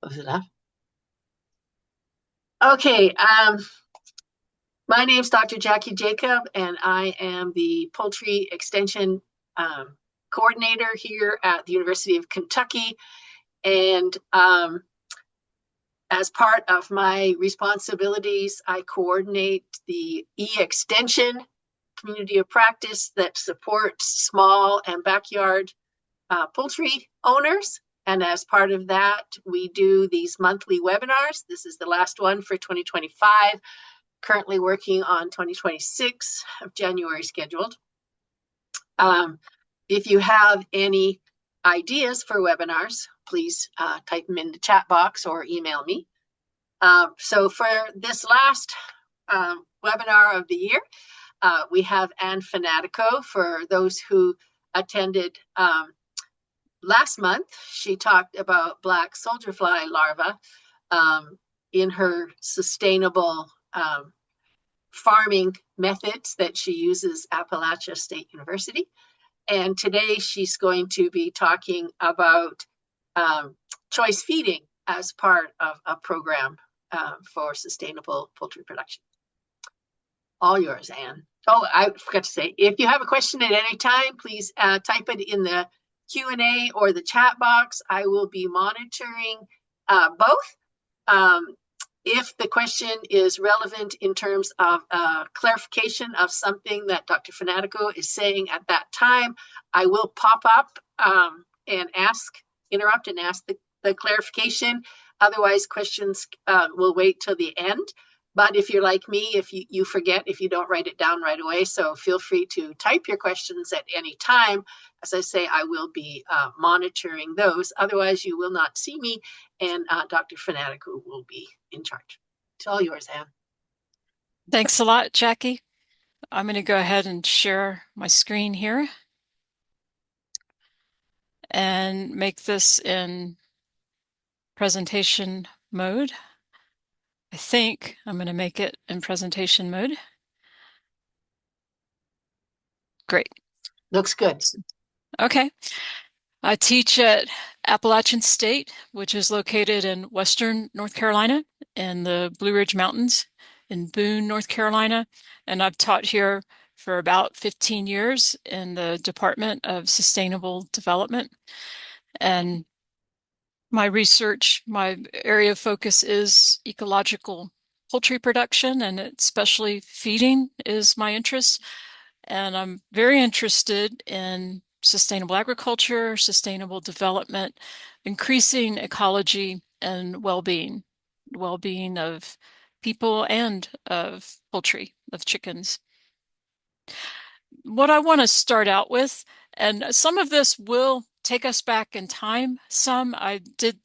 Was it up? Okay. My name's Dr. Jackie Jacob, and I am the Poultry Extension um, Coordinator here at the University of Kentucky. And as part of my responsibilities, I coordinate the e-extension community of practice that supports small and backyard poultry owners. And as part of that, we do these monthly webinars. This is the last one for 2025. Currently working on 2026 of January scheduled. If you have any ideas for webinars, please type them in the chat box or email me. So for this last webinar of the year, we have Anne Fanatico. For those who attended last month, she talked about black soldier fly larvae in her sustainable farming methods that she uses at Appalachian State University. And today she's going to be talking about choice feeding as part of a program for sustainable poultry production. All yours, Anne. Oh, I forgot to say, if you have a question at any time, please type it in the Q&A or the chat box. I will be monitoring both. If the question is relevant in terms of clarification of something that Dr. Fanatico is saying at that time, I will pop up and interrupt and ask the clarification. Otherwise, questions will wait till the end. But if you're like me, if you forget, if you don't write it down right away, so feel free to type your questions at any time. As I say, I will be monitoring those. Otherwise, you will not see me, and Dr. Fanatico will be in charge. It's all yours, Anne. Thanks a lot, Jackie. I'm going to go ahead and share my screen here and make this in presentation mode. I think I'm going to make it in presentation mode. Great. Looks good. Okay. I teach at Appalachian State, which is located in western North Carolina in the Blue Ridge Mountains in Boone, North Carolina. And I've taught here for about 15 years in the Department of Sustainable Development. And my research, my area of focus is ecological poultry production, and especially feeding is my interest. And I'm very interested in sustainable agriculture, sustainable development, increasing ecology and well-being of people and of poultry, of chickens. What I want to start out with, and some of this will take us back in time. Some I did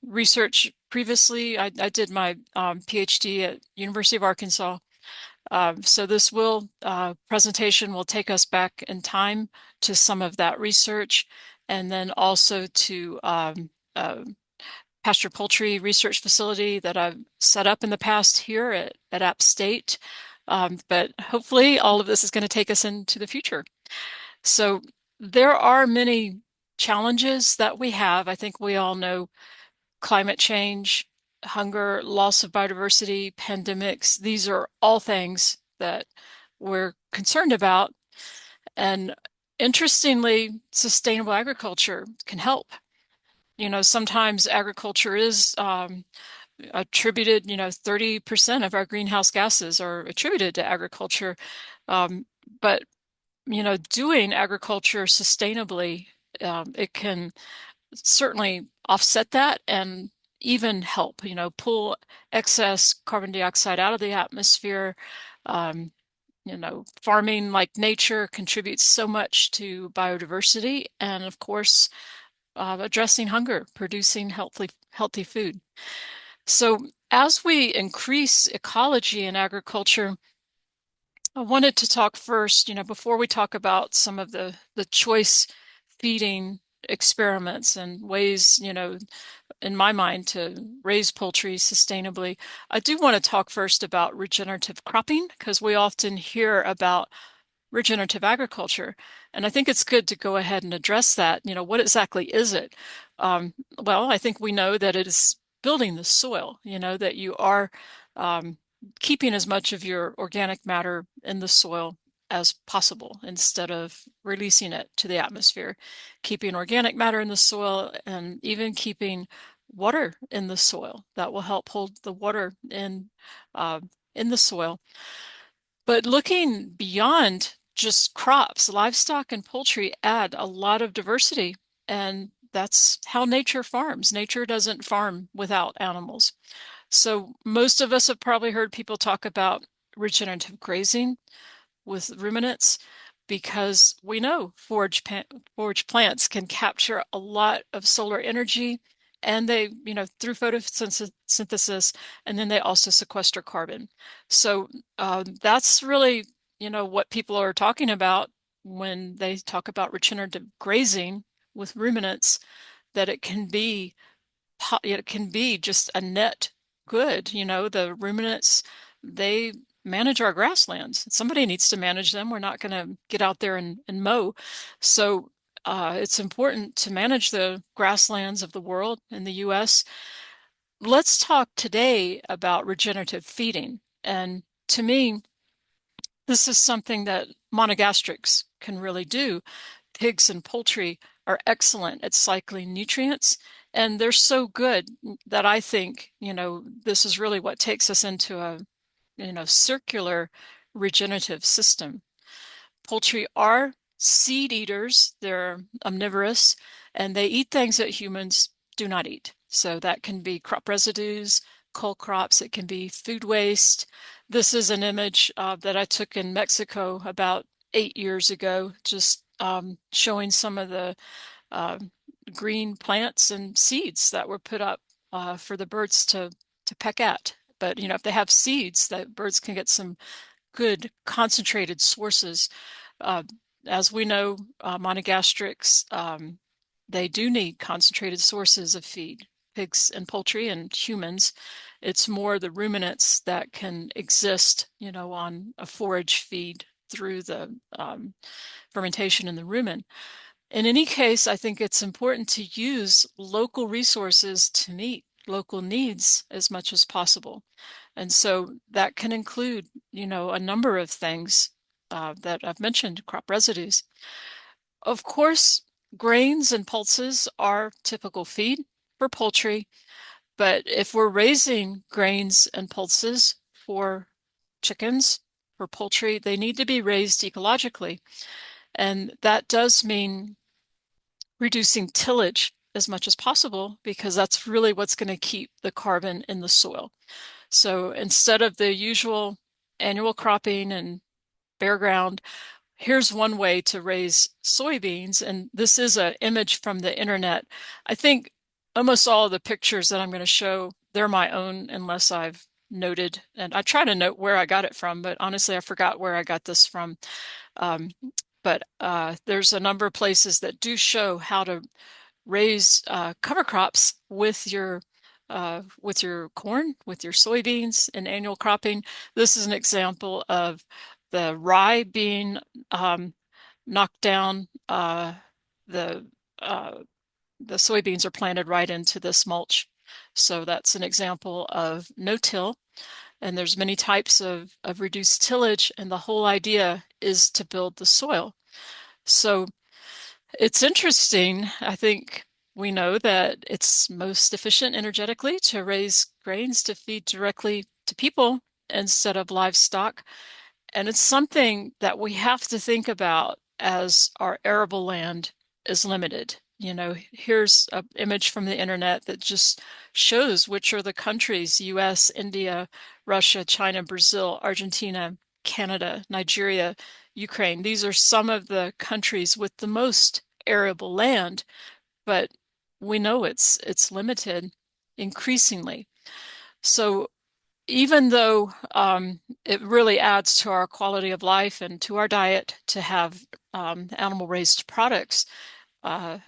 research previously. I did my PhD at University of Arkansas. So this presentation will take us back in time to some of that research, and then also to pasture poultry research facility that I've set up in the past here at App State. But hopefully all of this is going to take us into the future. So there are many challenges that we have. I think we all know climate change, hunger, loss of biodiversity, pandemics. These are all things that we're concerned about. And interestingly, sustainable agriculture can help. You know, sometimes agriculture is attributed, 30% of our greenhouse gases are attributed to agriculture. But, doing agriculture sustainably, it can certainly offset that and even help, pull excess carbon dioxide out of the atmosphere. Farming like nature contributes so much to biodiversity and, of course, addressing hunger, producing healthy food. So as we increase ecology in agriculture, I wanted to talk first, before we talk about some of the choice feeding experiments and ways, in my mind, to raise poultry sustainably. I do want to talk first about regenerative cropping, because we often hear about regenerative agriculture. And I think it's good to go ahead and address that. What exactly is it? Well, I think we know that it is building the soil, that you are um, keeping as much of your organic matter in the soil as possible instead of releasing it to the atmosphere. Keeping organic matter in the soil and even keeping water in the soil. That will help hold the water uh, in the soil. But looking beyond just crops, livestock and poultry add a lot of diversity, and that's how nature farms. Nature doesn't farm without animals. So most of us have probably heard people talk about regenerative grazing with ruminants because we know forage plants can capture a lot of solar energy and they, through photosynthesis, and then they also sequester carbon. So that's really, what people are talking about when they talk about regenerative grazing with ruminants, that it can be just a net good. The ruminants, they manage our grasslands. Somebody needs to manage them. We're not going to get out there and mow. So it's important to manage the grasslands of the world in the US. Let's talk today about regenerative feeding. And to me, this is something that monogastrics can really do. Pigs and poultry are excellent at cycling nutrients, and they're so good that I think, this is really what takes us into a, circular regenerative system. Poultry are seed eaters, they're omnivorous, and they eat things that humans do not eat. So that can be crop residues, coal crops, it can be food waste. This is an image that I took in Mexico about 8 years ago, just showing some of the uh, green plants and seeds that were put up for the birds to peck at. But if they have seeds, that birds can get some good concentrated sources. Uh, as we know, monogastrics, they do need concentrated sources of feed, pigs and poultry and humans. It's more the ruminants that can exist, on a forage feed through the fermentation in the rumen. In any case, I think it's important to use local resources to meet local needs as much as possible. And so that can include, a number of things that I've mentioned, crop residues. Of course, grains and pulses are typical feed for poultry, but if we're raising grains and pulses for chickens, for poultry, they need to be raised ecologically. And that does mean reducing tillage as much as possible because that's really what's going to keep the carbon in the soil. So instead of the usual annual cropping and bare ground, here's one way to raise soybeans. And this is an image from the internet. I think almost all of the pictures that I'm going to show, they're my own unless I've noted. And I try to note where I got it from, but honestly, I forgot where I got this from. Um, but there's a number of places that do show how to raise cover crops with your corn, with your soybeans in annual cropping. This is an example of the rye being knocked down. The uh, the soybeans are planted right into this mulch. So that's an example of no-till. And there's many types of reduced tillage, and the whole idea is to build the soil. So it's interesting. I think we know that it's most efficient energetically to raise grains to feed directly to people instead of livestock. And it's something that we have to think about as our arable land is limited. Here's an image from the internet that just shows which are the countries: US, India, Russia, China, Brazil, Argentina, Canada, Nigeria, Ukraine. These are some of the countries with the most arable land, but we know it's limited increasingly. So even though it really adds to our quality of life and to our diet to have animal-raised products,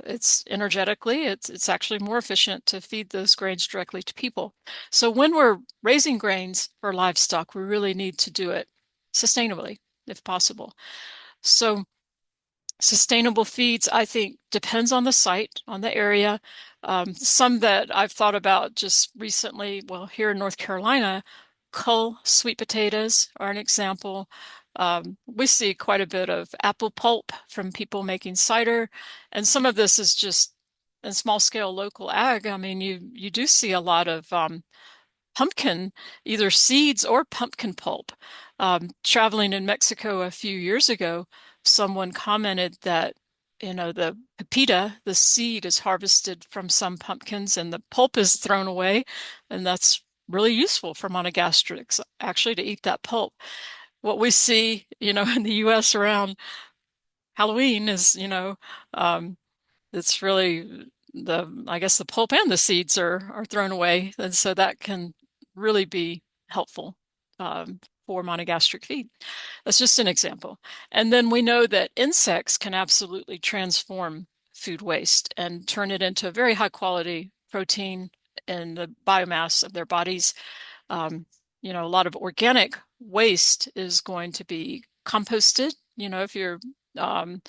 it's energetically, it's actually more efficient to feed those grains directly to people. So when we're raising grains for livestock, we really need to do it sustainably, if possible. So Sustainable feeds, I think, depends on the site, on the area. Some that I've thought about just recently, well, here in North Carolina, cull sweet potatoes are an example. We see quite a bit of apple pulp from people making cider, and some of this is just in small scale local ag. I mean, you do see a lot of pumpkin, either seeds or pumpkin pulp. Traveling in Mexico a few years ago, someone commented that, the pepita, the seed is harvested from some pumpkins and the pulp is thrown away. And that's really useful for monogastrics, actually, to eat that pulp. What we see, in the US around Halloween is, um, it's really I guess the pulp and the seeds are thrown away. And so that can really be helpful for monogastric feed. That's just an example. And then we know that insects can absolutely transform food waste and turn it into a very high quality protein in the biomass of their bodies. Um, a lot of organic waste is going to be composted. If you're um,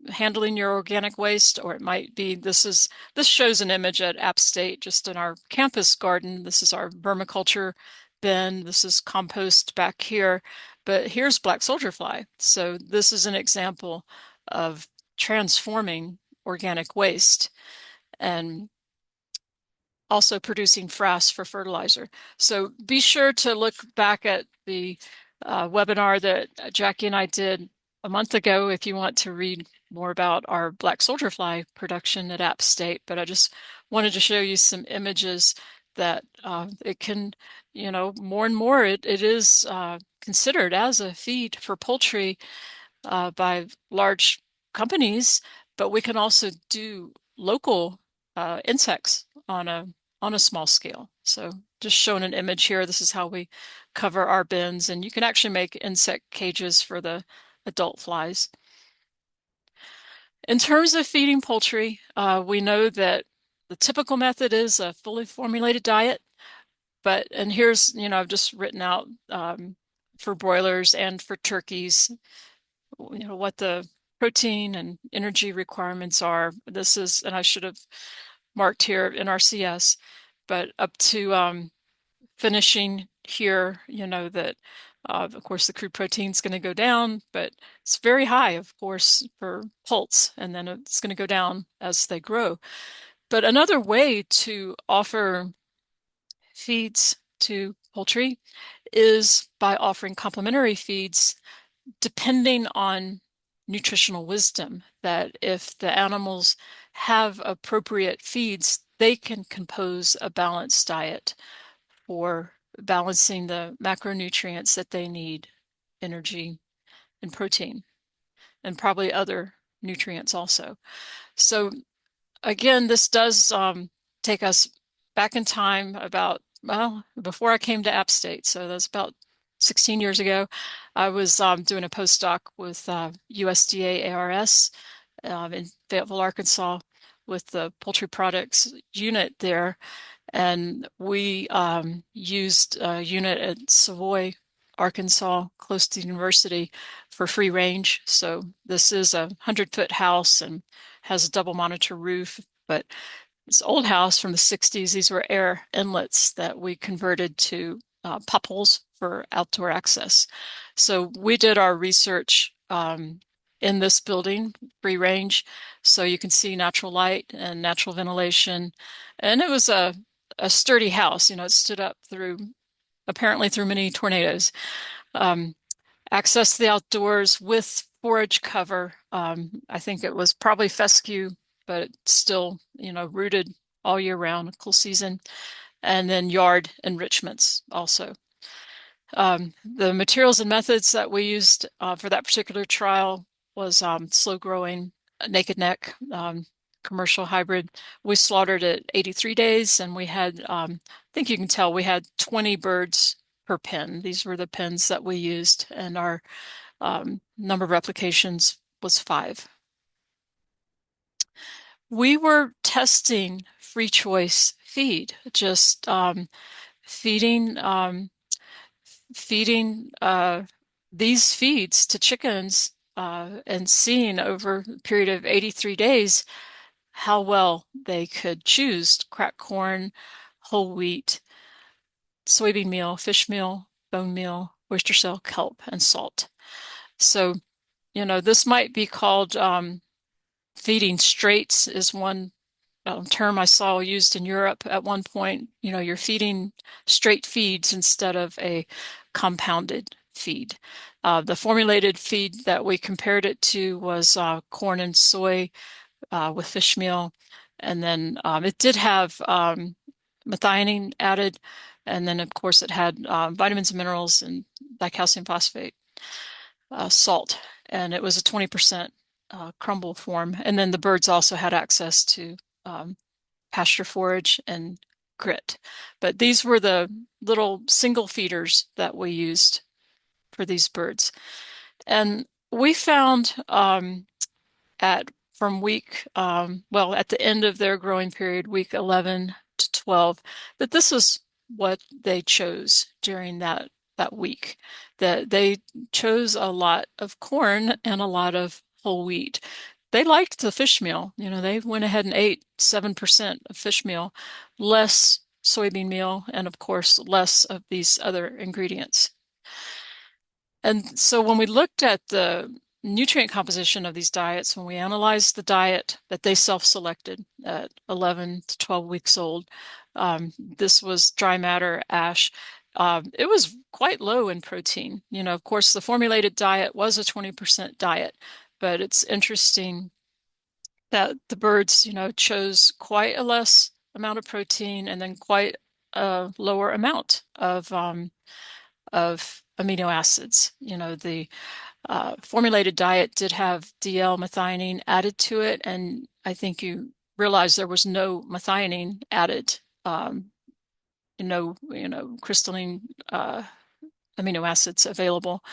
handling your organic waste, or it might be this shows an image at App State just in our campus garden. This is our vermiculture bin. This is compost back here, but here's black soldier fly. So this is an example of transforming organic waste and also producing frass for fertilizer. So be sure to look back at the webinar that Jackie and I did a month ago if you want to read more about our black soldier fly production at App State. But I just wanted to show you some images that it can, more and more it is considered as a feed for poultry by large companies, but we can also do local insects on a small scale. So just showing an image here, this is how we cover our bins, and you can actually make insect cages for the adult flies. In terms of feeding poultry, we know that the typical method is a fully formulated diet, and here's, I've just written out for broilers and for turkeys, what the protein and energy requirements are. This is, and I should have marked here in RCS, but up to finishing here, that of course the crude protein is going to go down, but it's very high, of course, for poults, and then it's going to go down as they grow. But another way to offer feeds to poultry is by offering complementary feeds depending on nutritional wisdom, that if the animals have appropriate feeds, they can compose a balanced diet for balancing the macronutrients that they need, energy and protein, and probably other nutrients also. So again, this does take us back in time about, well, before I came to App State. So that's about 16 years ago. I was doing a postdoc with USDA ARS in Fayetteville, Arkansas, with the poultry products unit there. And we used a unit at Savoy, Arkansas, close to the university, for free range. So this is a 100-foot house and has a double monitor roof, but this old house from the 60s, these were air inlets that we converted to pop holes for outdoor access. So we did our research in this building, free range, so you can see natural light and natural ventilation. And it was a sturdy house. It stood up apparently through many tornadoes. Um, Access to the outdoors with forage cover. I think it was probably fescue, but still, rooted all year round, cool season. And then yard enrichments also. The materials and methods that we used for that particular trial was slow growing, naked neck, commercial hybrid. We slaughtered at 83 days, and we had, I think you can tell, we had 20 birds per pen. These were the pens that we used, and our number of replications was 5. We were testing free choice feed, just feeding feeding these feeds to chickens and seen over a period of 83 days how well they could choose cracked corn, whole wheat, soybean meal, fish meal, bone meal, oyster shell, kelp, and salt. So, this might be called feeding straights is one term I saw used in Europe at one point. You're feeding straight feeds instead of a compounded feed. The formulated feed that we compared it to was corn and soy with fish meal. And then it did have methionine added. And then, of course, it had vitamins and minerals and dicalcium phosphate, salt. And it was a 20% crumble form. And then the birds also had access to pasture forage and grit. But these were the little single feeders that we used for these birds. And we found at from week, well, at the end of their growing period, week 11 to 12, that this is what they chose during that week. That they chose a lot of corn and a lot of whole wheat. They liked the fish meal. They went ahead and ate 7% of fish meal, less soybean meal, and of course, less of these other ingredients. And so when we looked at the nutrient composition of these diets, when we analyzed the diet that they self-selected at 11 to 12 weeks old, this was dry matter ash. It was quite low in protein. Of course, the formulated diet was a 20% diet, but it's interesting that the birds, chose quite a less amount of protein and then quite a lower amount of amino acids. The formulated diet did have DL-methionine added to it, and I think you realize there was no methionine added, crystalline amino acids available.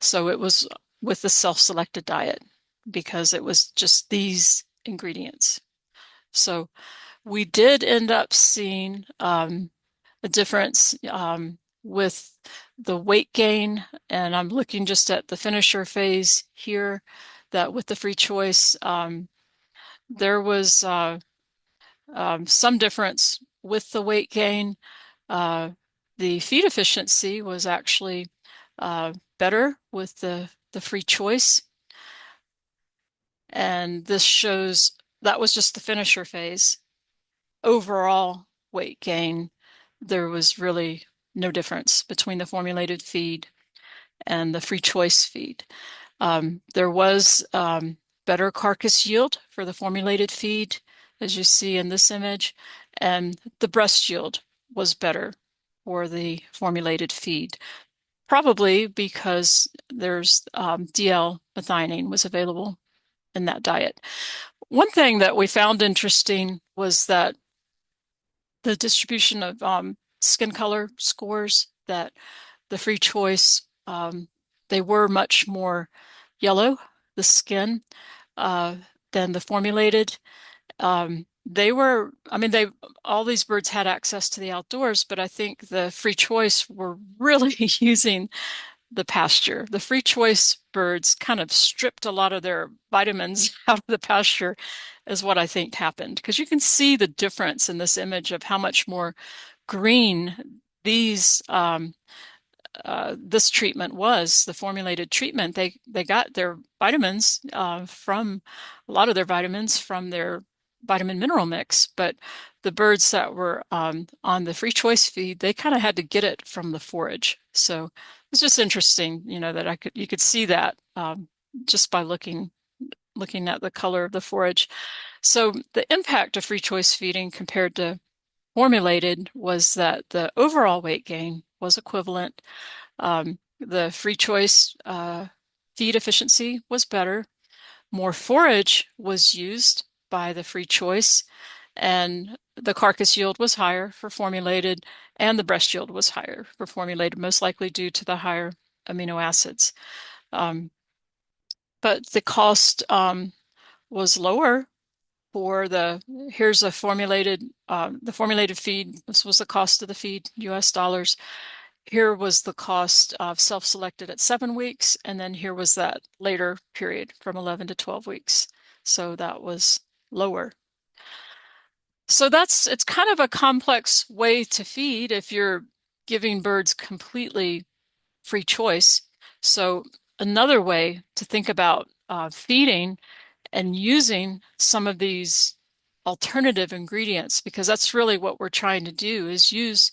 So it was with the self-selected diet because it was just these ingredients. So we did end up seeing a difference with the weight gain, and I'm looking just at the finisher phase here, that with the free choice, there was some difference with the weight gain. The feed efficiency was actually better with the free choice. And this shows that was just the finisher phase. Overall weight gain, there was really no difference between the formulated feed and the free choice feed. There was better carcass yield for the formulated feed, as you see in this image, and the breast yield was better for the formulated feed, probably because there's DL-methionine was available in that diet. One thing that we found interesting was that the distribution of skin color scores, that the free choice, they were much more yellow, the skin, than the formulated. All these birds had access to the outdoors, but I think the free choice were really using the pasture. The free choice birds kind of stripped a lot of their vitamins out of the pasture, is what I think happened. Because you can see the difference in this image of how much more green this treatment was, the formulated treatment. They got their vitamins from a lot of their vitamins from their vitamin mineral mix, but the birds that were on the free choice feed, they kind of had to get it from the forage. So it's just interesting, that you could see that just by looking at the color of the forage. So the impact of free choice feeding compared to formulated was that the overall weight gain was equivalent. The free choice feed efficiency was better. More forage was used by the free choice, and the carcass yield was higher for formulated, and the breast yield was higher for formulated, most likely due to the higher amino acids. But the cost was lower for here's a formulated, the formulated feed. This was the cost of the feed, US dollars. here was the cost of self-selected at 7 weeks, and then here was that later period from 11 to 12 weeks. So that was lower. So it's kind of a complex way to feed if you're giving birds completely free choice. So another way to think about feeding and using some of these alternative ingredients, because that's really what we're trying to do, is use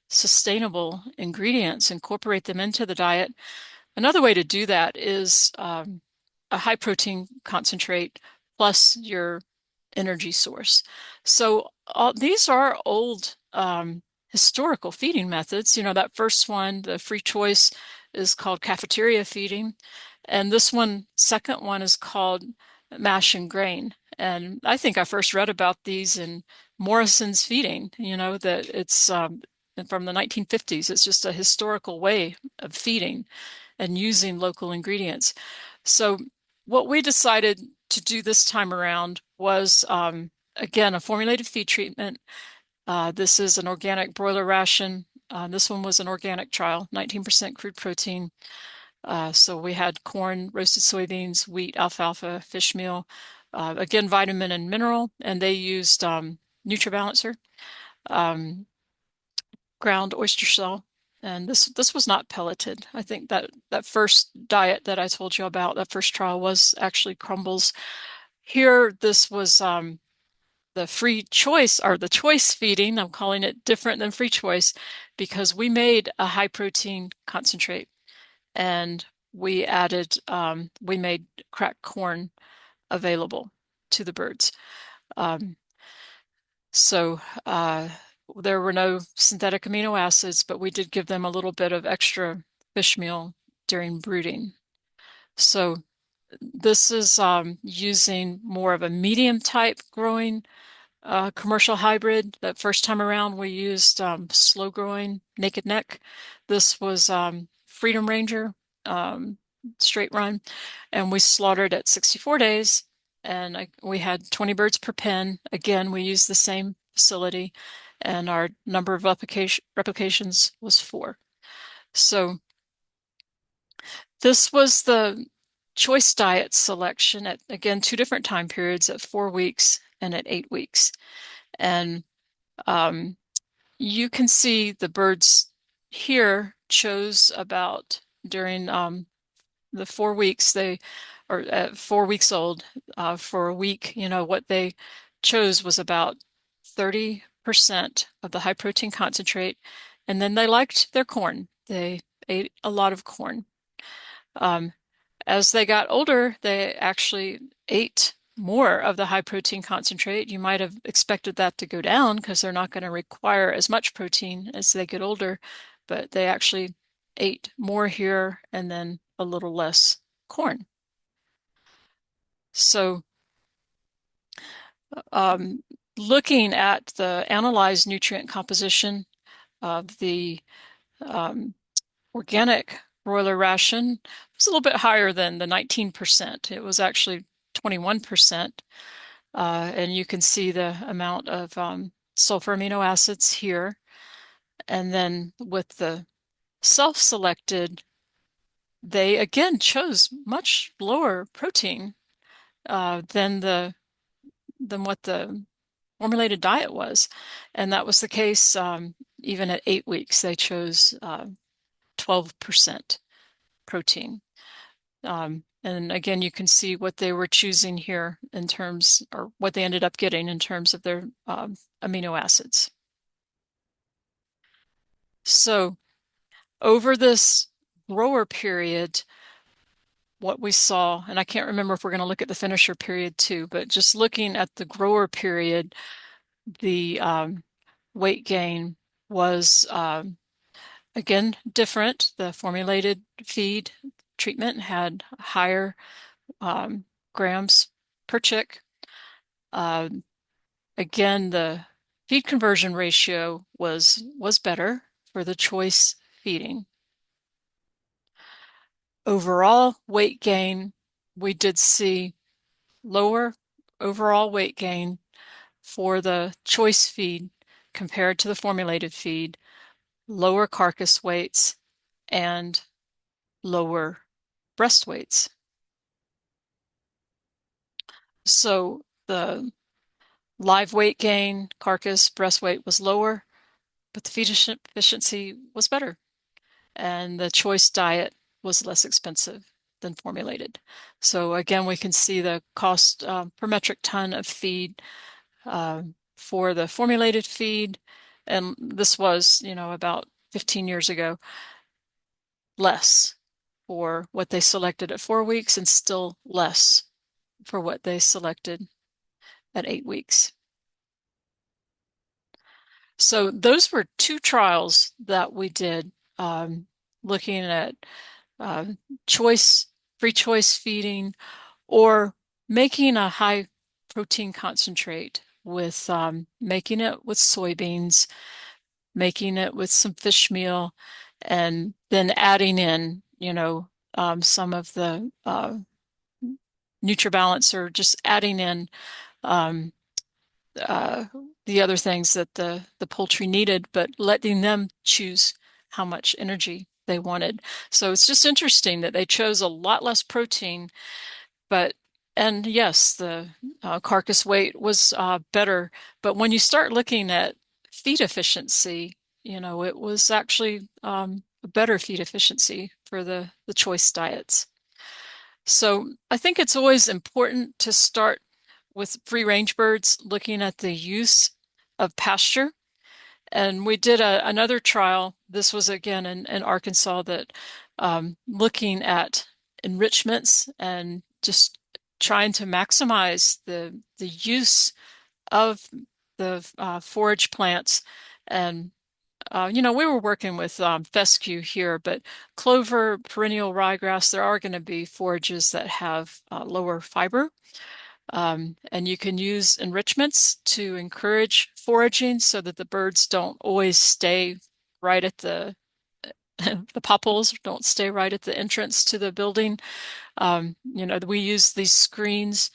sustainable ingredients, incorporate them into the diet. Another way to do that is a high protein concentrate plus your energy source. So these are old historical feeding methods. You know, that first one, the free choice, is called cafeteria feeding. And this one, second one, is called mash and grain. And I think I first read about these in Morrison's Feeding, you know, that it's from the 1950s. It's just a historical way of feeding and using local ingredients. So what we decided to do this time around was, again, a formulated feed treatment. This is an organic broiler ration. This one was an organic trial, 19% crude protein. So we had corn, roasted soybeans, wheat, alfalfa, fish meal, again, vitamin and mineral, and they used NutriBalancer, um, ground oyster shell. And this was not pelleted. I think that first diet that I told you about, that first trial, was actually crumbles. Here, this was the free choice, or the choice feeding. I'm calling it different than free choice because we made a high protein concentrate and we made cracked corn available to the birds. Um, so there were no synthetic amino acids, but we did give them a little bit of extra fish meal during brooding. So this is using more of a medium type growing commercial hybrid. That first time around, we used slow growing naked neck. This was Freedom Ranger, um, straight run, and we slaughtered at 64 days. And we had 20 birds per pen. Again, we used the same facility, and our number of replications was 4. So this was the choice diet selection at, again, 2 different time periods, at 4 weeks and at 8 weeks. And um, you can see the birds here chose about during the 4 weeks they or at 4 weeks old, for a week, you know, what they chose was about 30% of the high protein concentrate, and then they liked their corn. They ate a lot of corn. Um, as they got older, they actually ate more of the high protein concentrate. You might have expected that to go down because they're not going to require as much protein as they get older, but they actually ate more here and then a little less corn. So, um, looking at the analyzed nutrient composition of the um, organic broiler ration, was a little bit higher than the 19%. It was actually 21%. And you can see the amount of sulfur amino acids here. And then with the self-selected, they again chose much lower protein than what the formulated diet was. And that was the case even at 8 weeks. They chose 12% protein. And again, you can see what they were choosing here in terms, or what they ended up getting in terms of their amino acids. So over this grower period, what we saw, and I can't remember if we're going to look at the finisher period too, but just looking at the grower period, the weight gain was again different. The formulated feed treatment had higher grams per chick. Uh, Again, the feed conversion ratio was better for the choice feeding. Overall weight gain, we did see lower overall weight gain for the choice feed compared to the formulated feed, lower carcass weights, and lower breast weights. So the live weight gain, carcass, breast weight was lower, but the feed efficiency was better. And the choice diet was less expensive than formulated. So again, we can see the cost per metric ton of feed for the formulated feed. And this was, about 15 years ago, less for what they selected at 4 weeks and still less for what they selected at 8 weeks. So those were two trials that we did looking at uh, choice, free choice feeding, or making a high protein concentrate with making it with soybeans, making it with some fish meal, and then adding in, some of the NutriBalance or just adding in um, uh, the other things that the poultry needed, but letting them choose how much energy they wanted. So it's just interesting that they chose a lot less protein, but and yes, the carcass weight was better. But when you start looking at feed efficiency, it was actually a better feed efficiency for the choice diets. So I think it's always important to start with free range birds, looking at the use of pasture. And we did another trial. This was again in Arkansas that looking at enrichments and just trying to maximize the use of the forage plants. And we were working with fescue here, but clover, perennial ryegrass, there are going to be forages that have lower fiber. And you can use enrichments to encourage foraging so that the birds don't always stay right at the popples don't stay right at the entrance to the building. We use these screens,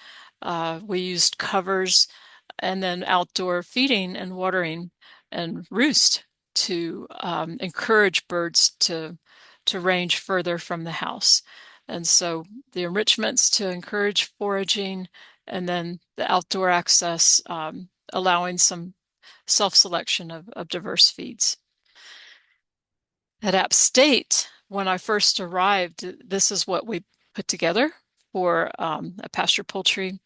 we used covers, and then outdoor feeding and watering and roost to encourage birds to range further from the house. And so the enrichments to encourage foraging, and then the outdoor access, allowing some self-selection of diverse feeds. At App State, when I first arrived, this is what we put together for a pasture poultry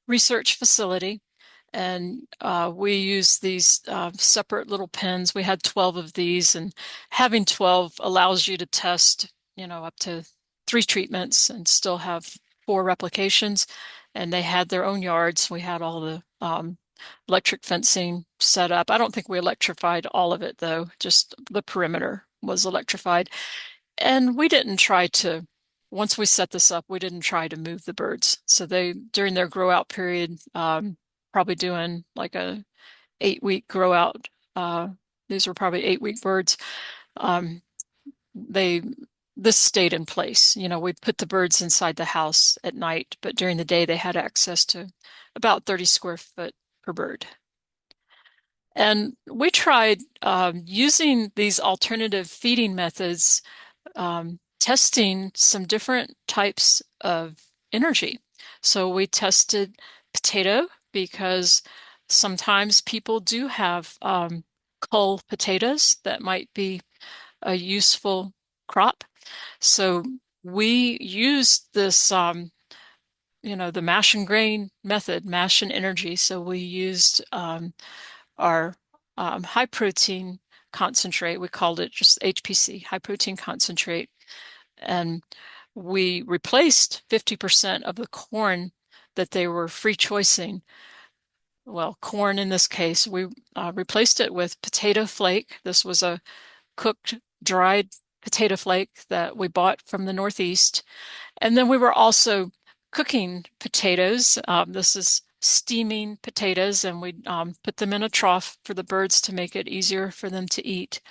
research facility. And we use these separate little pens. We had 12 of these, and having 12 allows you to test, up to 3 treatments and still have 4 replications. And they had their own yards. We had all the electric fencing set up. I don't think we electrified all of it, though. Just the perimeter was electrified. And we didn't try to, once we set this up, we didn't try to move the birds. So they, during their grow out period, probably doing like a 8-week grow out. These were probably 8-week birds. Um, they, this stayed in place. We put the birds inside the house at night, but during the day they had access to about 30 square foot per bird. And we tried using these alternative feeding methods, testing some different types of energy. So we tested potato because sometimes people do have cull potatoes that might be a useful crop. So we used this, the mash and grain method, mash and energy. So we used our high protein concentrate. We called it just HPC, high protein concentrate. And we replaced 50% of the corn that they were free choicing. Well, corn in this case, we replaced it with potato flake. This was a cooked, dried potato flake that we bought from the Northeast. And then we were also cooking potatoes. This is steaming potatoes, and we put them in a trough for the birds to make it easier for them to eat.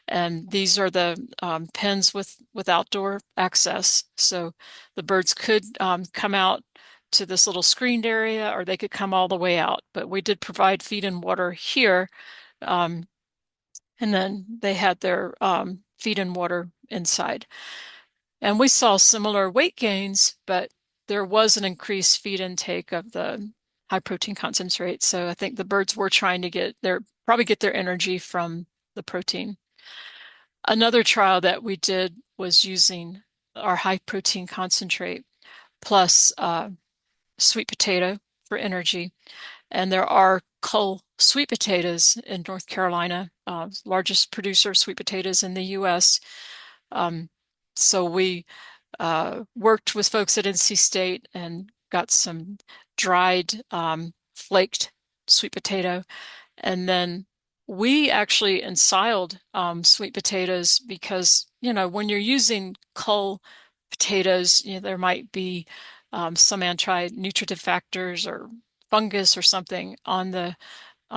And these are the pens with outdoor access. So the birds could come out to this little screened area, or they could come all the way out. But we did provide feed and water here. Um, And then they had their feed and water inside. And we saw similar weight gains, but there was an increased feed intake of the high protein concentrate. So I think the birds were trying to probably get their energy from the protein. Another trial that we did was using our high protein concentrate plus sweet potato for energy. And there are cull sweet potatoes in North Carolina, largest producer of sweet potatoes in the U.S. Um, so we worked with folks at NC State and got some dried flaked sweet potato. And then we actually ensiled sweet potatoes because, when you're using cull potatoes, there might be some anti-nutritive factors or fungus or something on the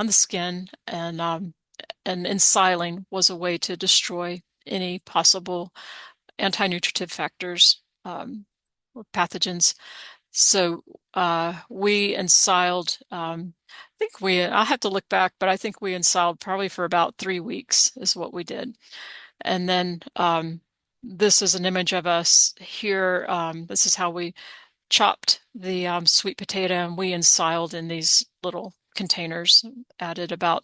skin, and ensiling was a way to destroy any possible anti-nutritive factors or pathogens. So we ensiled, I'll have to look back, but I think we ensiled probably for about 3 weeks is what we did. And then this is an image of us here. This is how we chopped the sweet potato, and we ensiled in these little containers, added I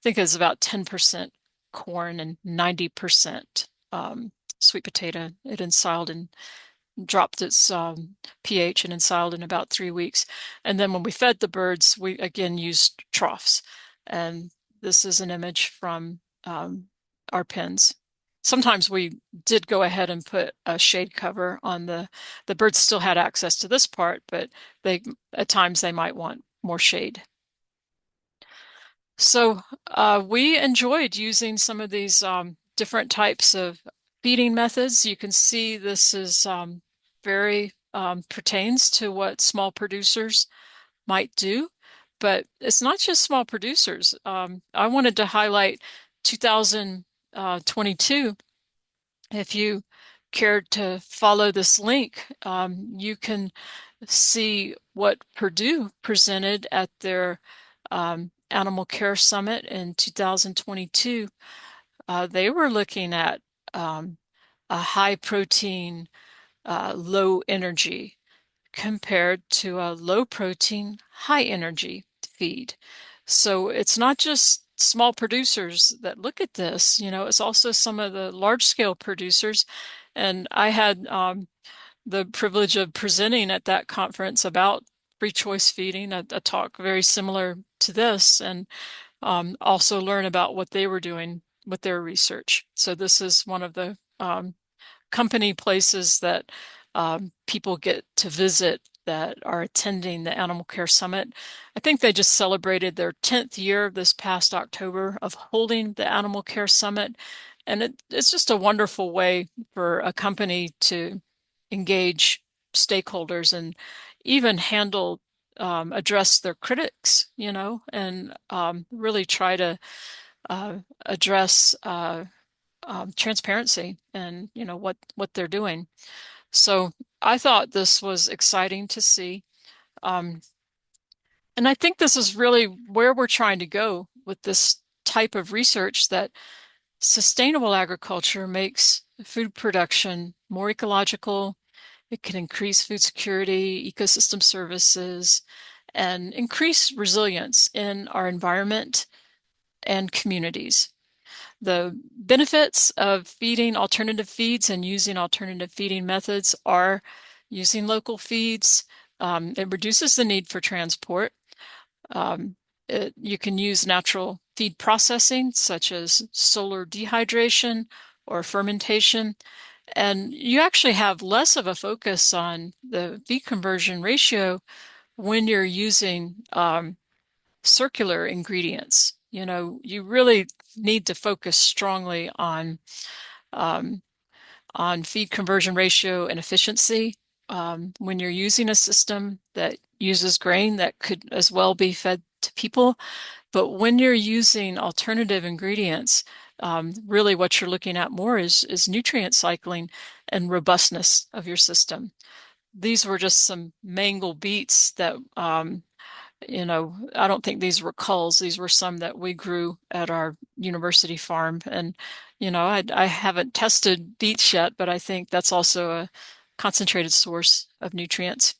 think it's about 10% corn and 90% sweet potato. It ensiled and dropped its pH and ensiled in about 3 weeks. And then when we fed the birds, we again used troughs. And this is an image from our pens. Sometimes we did go ahead and put a shade cover on the birds still had access to this part, but at times they might want more shade. So we enjoyed using some of these different types of feeding methods. You can see this is very pertains to what small producers might do, but it's not just small producers. I wanted to highlight 2022. If you cared to follow this link, you can see what Purdue presented at their Animal Care Summit in 2022. They were looking at a high protein, low energy compared to a low protein, high energy feed. So it's not just small producers that look at this, it's also some of the large scale producers. And I had the privilege of presenting at that conference about free choice feeding, a talk very similar to this, and also learn about what they were doing with their research. So this is one of the company places that people get to visit that are attending the Animal Care Summit. I think they just celebrated their 10th year this past October of holding the Animal Care Summit. And it's just a wonderful way for a company to engage stakeholders and even address their critics, and really try to address transparency and what they're doing. So I thought this was exciting to see. Um, and I think this is really where we're trying to go with this type of research, that sustainable agriculture makes food production more ecological. It can increase food security, ecosystem services, and increase resilience in our environment and communities. The benefits of feeding alternative feeds and using alternative feeding methods are using local feeds. It reduces the need for transport. Um, you can use natural feed processing, such as solar dehydration or fermentation, and you actually have less of a focus on the feed conversion ratio when you're using circular ingredients. You really need to focus strongly um, on feed conversion ratio and efficiency when you're using a system that uses grain that could as well be fed to people. But when you're using alternative ingredients, really what you're looking at more is nutrient cycling and robustness of your system. These were just some mangle beets that I don't think these were culls. These were some that we grew at our university farm. And, I haven't tested beets yet, but I think that's also a concentrated source of nutrients.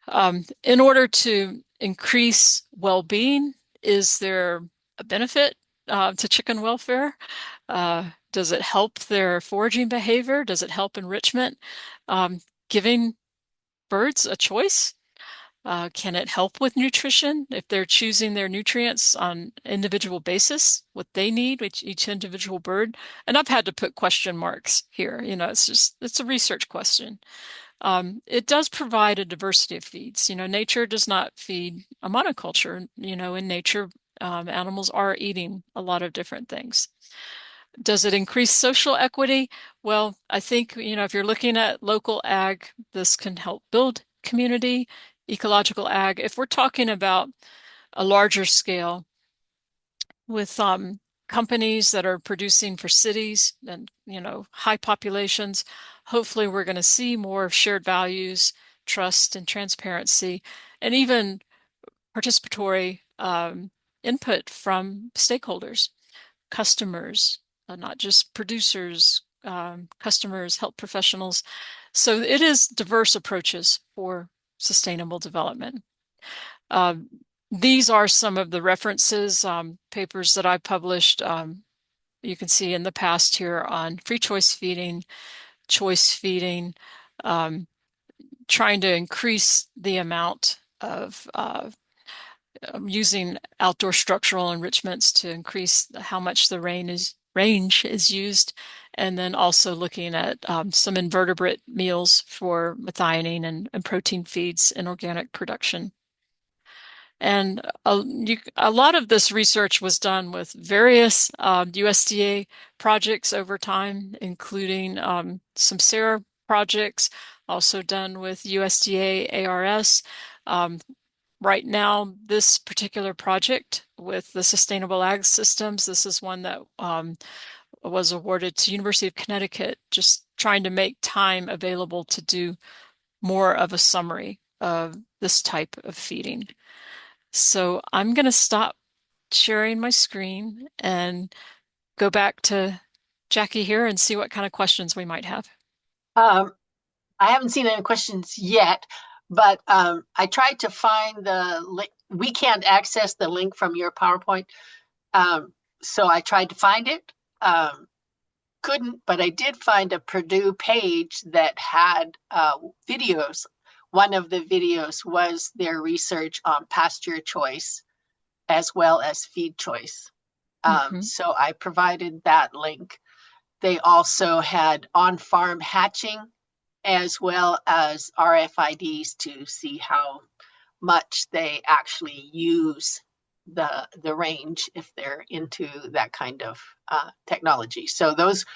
In order to increase well-being, is there a benefit to chicken welfare? Does it help their foraging behavior? Does it help enrichment? Giving birds a choice? Can it help with nutrition if they're choosing their nutrients on individual basis, what they need with each individual bird? And I've had to put question marks here. It's a research question. It does provide a diversity of feeds. Nature does not feed a monoculture. In nature, animals are eating a lot of different things. Does it increase social equity? Well, I think, if you're looking at local ag, this can help build community, ecological ag. If we're talking about a larger scale with companies that are producing for cities and, high populations, hopefully we're going to see more shared values, trust and transparency, and even participatory input from stakeholders, customers, not just producers, customers, health professionals. So it is diverse approaches for sustainable development. Um, these are some of the references, papers that I published. You can see in the past here on free choice feeding, um, trying to increase the amount of using outdoor structural enrichments to increase how much the range is used, and then also looking at some invertebrate meals for methionine and protein feeds in organic production. And a lot of this research was done with various USDA projects over time, including some SARE projects, also done with USDA ARS. Um, right now, this particular project with the Sustainable Ag Systems, this is one that was awarded to University of Connecticut, just trying to make time available to do more of a summary of this type of feeding. So I'm going to stop sharing my screen and go back to Jackie here and see what kind of questions we might have. Um, I haven't seen any questions yet, but I tried to find the link. We can't access the link from your PowerPoint. So I tried to find it. Couldn't, but I did find a Purdue page that had videos. One of the videos was their research on pasture choice as well as feed choice. Mm-hmm. So I provided that link. They also had on-farm hatching as well as RFIDs to see how much they actually use the range if they're into that kind of technology. So those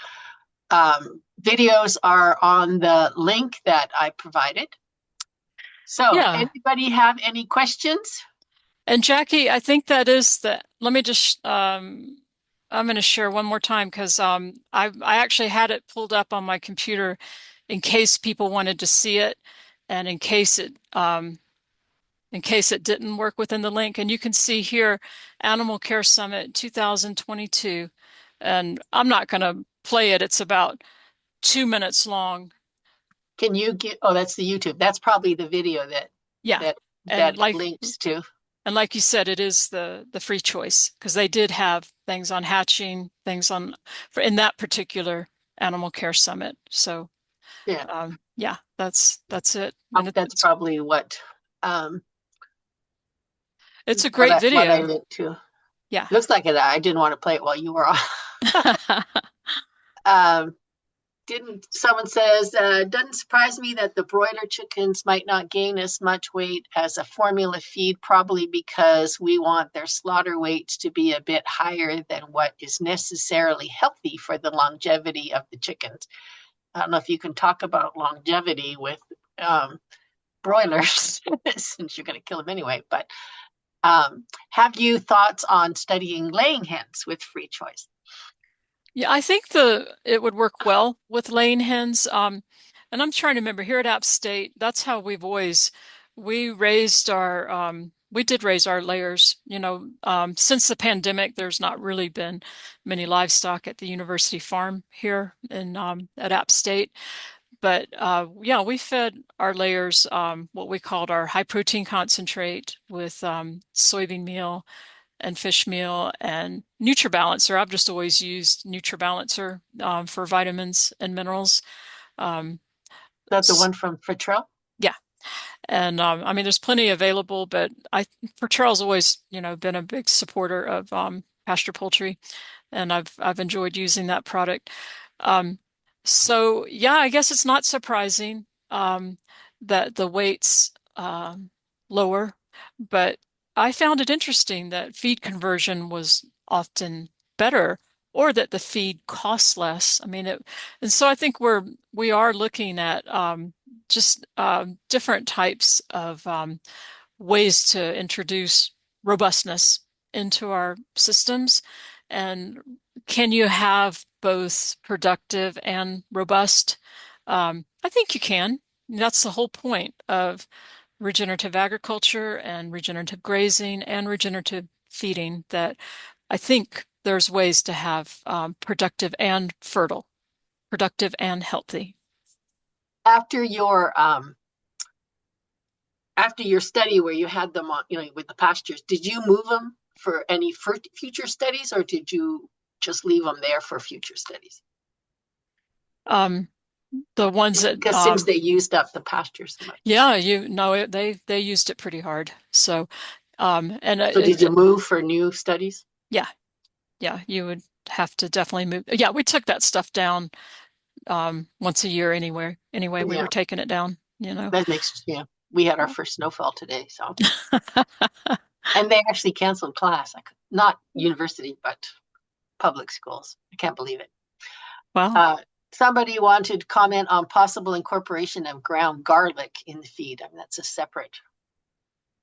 videos are on the link that I provided. So Yeah. anybody have any questions? And Jackie, I think that is let me just, I'm going to share one more time because I actually had it pulled up on my computer in case people wanted to see it and in case it didn't work within the link. And you can see here, Animal Care Summit 2022. And I'm not going to play it. It's about 2 minutes long. Can you get, oh, that's the YouTube. That's probably the video that Yeah. that And that like links to. and like you said, it is the free choice because they did have things on hatching, things on for in that particular Animal Care Summit. So Yeah, yeah, that's it. And that's probably um it's a what great I video. linked to. Yeah. Looks like it. I didn't want to play it while you were on. um, didn't someone says doesn't surprise me that the broiler chickens might not gain as much weight as a formula feed, probably because we want their slaughter weights to be a bit higher than what is necessarily healthy for the longevity of the chickens. I don't know if you can talk about longevity with broilers since you're going to kill them anyway, but have you thoughts on studying laying hens with free choice? Yeah, I think it would work well with laying hens. And I'm trying to remember here at App State, that's how we raised our we did raise our layers. Since the pandemic, there's not really been many livestock at the university farm here in at App State. But yeah, we fed our layers what we called our high protein concentrate with soybean meal and fish meal and NutriBalancer. I've just always used NutriBalancer for vitamins and minerals. Um, Is that the one from Fertrell? yeah. And I mean, there's plenty available, but for Charles, always, been a big supporter of pasture poultry, and I've enjoyed using that product. Um, so yeah, I guess it's not surprising that the weight's lower, but I found it interesting that feed conversion was often better, or that the feed costs less. I mean, and so I think we are looking at just different types of ways to introduce robustness into our systems. And can you have both productive and robust? I think you can. That's the whole point of regenerative agriculture and regenerative grazing and regenerative feeding, that I think there's ways to have productive and fertile, productive and healthy. After your study where you had them on, with the pastures, did you move them for any future studies, or did you just leave them there for future studies? Um, the ones that, Because since they used up the pastures so much. yeah, they used it pretty hard. So, and So did you move for new studies? yeah, yeah, you would have to definitely move. Yeah, we took that stuff down once a year anyway. Anyway, we Yeah, were taking it down, that makes, yeah. We had our first snowfall today, so. And they actually canceled class, not university, but public schools. I can't believe it. Well, Uh, Somebody wanted to comment on possible incorporation of ground garlic in the feed. I mean, that's a separate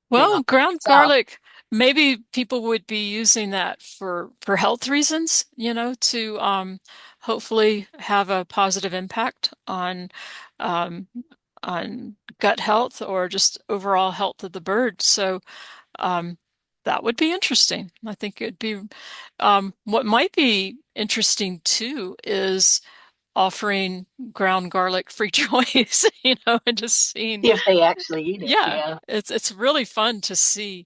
thing on ground itself. garlic, maybe people would be using that for health reasons, to hopefully have a positive impact um on gut health or just overall health of the bird. So um that would be interesting. I think it'd be what might be interesting too is offering ground garlic free choice, and just seeing, If they actually eat it, yeah, yeah. it's really fun to see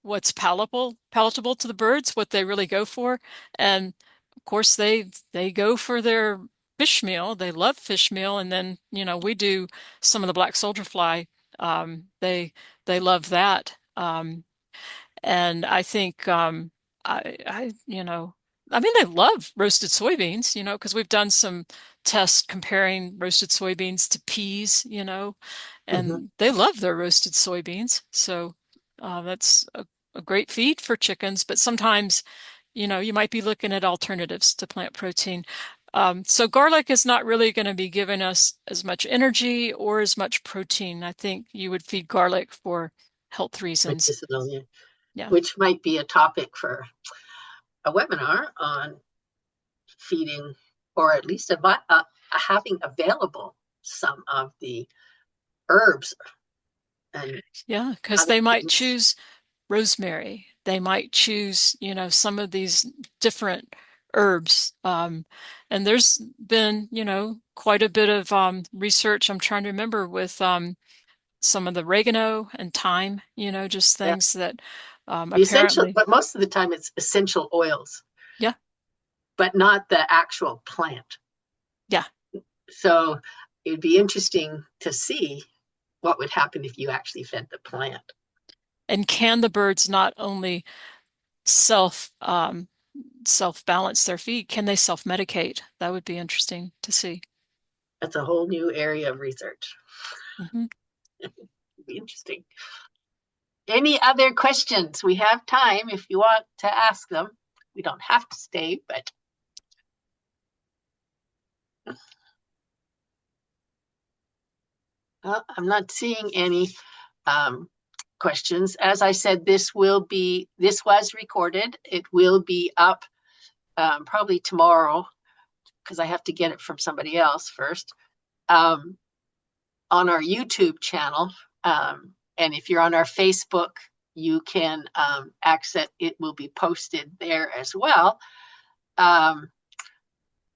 what's palatable to the birds, what they really go for. And of course they go for their fish meal. They love fish meal. And then, we do some of the black soldier fly. They love that. And I think I mean, they love roasted soybeans, because we've done some tests comparing roasted soybeans to peas, Mhm. and they love their roasted soybeans. So that's a great feed for chickens. But sometimes, you might be looking at alternatives to plant protein. So garlic is not really going to be giving us as much energy or as much protein. I think you would feed garlic for health reasons. Medicinal, yeah. Yeah. Which might be a topic for a webinar on feeding, or at least having available some of the herbs and Yeah, because other they might things. choose rosemary. They might choose, some of these different herbs. And there's been, quite a bit of research. I'm trying to remember with some of the oregano and thyme, just Yeah. things that The essential, apparently, but most of the time it's essential oils, yeah, but not the actual plant. yeah. So it'd be interesting to see what would happen if you actually fed the plant. And can the birds not only self self balance their feed, can they self medicate? That would be interesting to see. That's a whole new area of research. Hmm. It'd be interesting. Any other questions? We have time if you want to ask them. We don't have to stay, but I'm not seeing any questions. As I said, this was recorded. It will be up probably tomorrow, because I have to get it from somebody else first, um, on our YouTube channel. And if you're on our Facebook you can access it. Will be posted there as well. Um,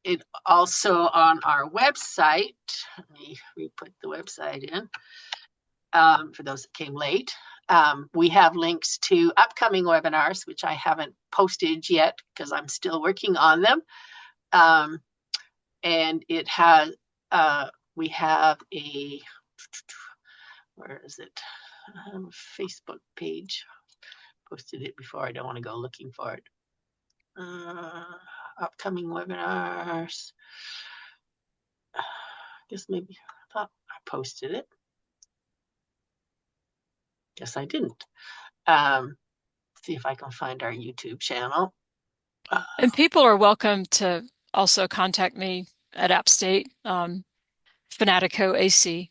it also on our website. Let me re-put the website in for those that came late. We have links to upcoming webinars, which I haven't posted yet because I'm still working on them. And it has, we have a, where is it? Facebook page. Posted it before. I don't want to go looking for it. Upcoming webinars. I guess maybe I thought I posted it. Guess I didn't. See if I can find our YouTube channel. And people are welcome to also contact me at AppState, Fanatico AC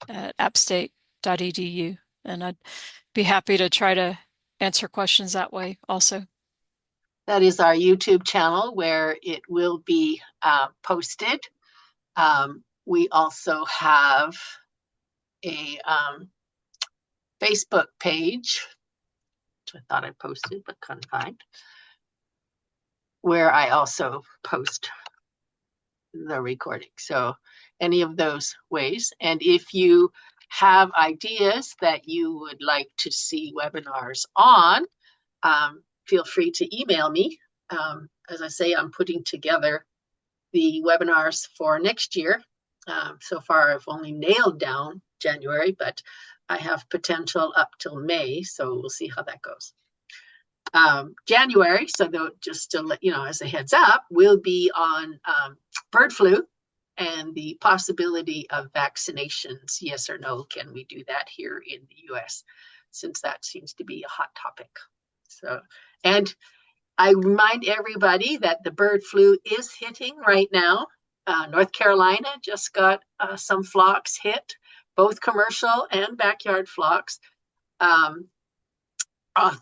at appstate.edu. And I'd be happy to try to answer questions that way also. That is our YouTube channel where it will be posted. We also have a Facebook page, which I thought I posted but couldn't find, where I also post the recording. So any of those ways. And if you have ideas that you would like to see webinars on, feel free to email me. As I say, I'm putting together the webinars for next year. So far, I've only nailed down January, but I have potential up till May, so we'll see how that goes. January, so just to let you know, as a heads up, will be on bird flu and the possibility of vaccinations. Yes or no, can we do that here in the US? Since that seems to be a hot topic. So, and I remind everybody that the bird flu is hitting right now. North Carolina just got some flocks hit, both commercial and backyard flocks.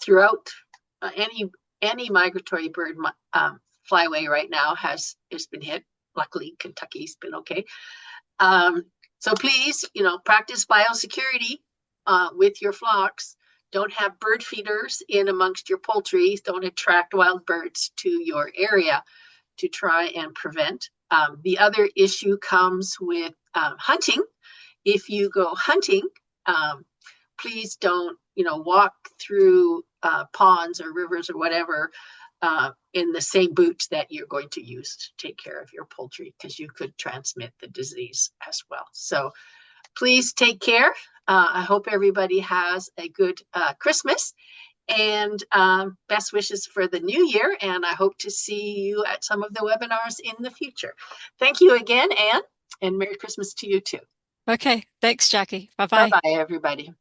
Throughout any migratory bird flyway right now has been hit. Luckily, Kentucky's been okay. So please, practice biosecurity with your flocks. Don't have bird feeders in amongst your poultry. Don't attract wild birds to your area to try and prevent. The other issue comes with hunting. If you go hunting, please don't, walk through ponds or rivers or whatever in the same boots that you're going to use to take care of your poultry, because you could transmit the disease as well. So please take care. I hope everybody has a good Christmas, and best wishes for the new year. And I hope to see you at some of the webinars in the future. Thank you again, Anne, and Merry Christmas to you too. Okay, thanks, Jackie. Bye-bye. Bye-bye, everybody.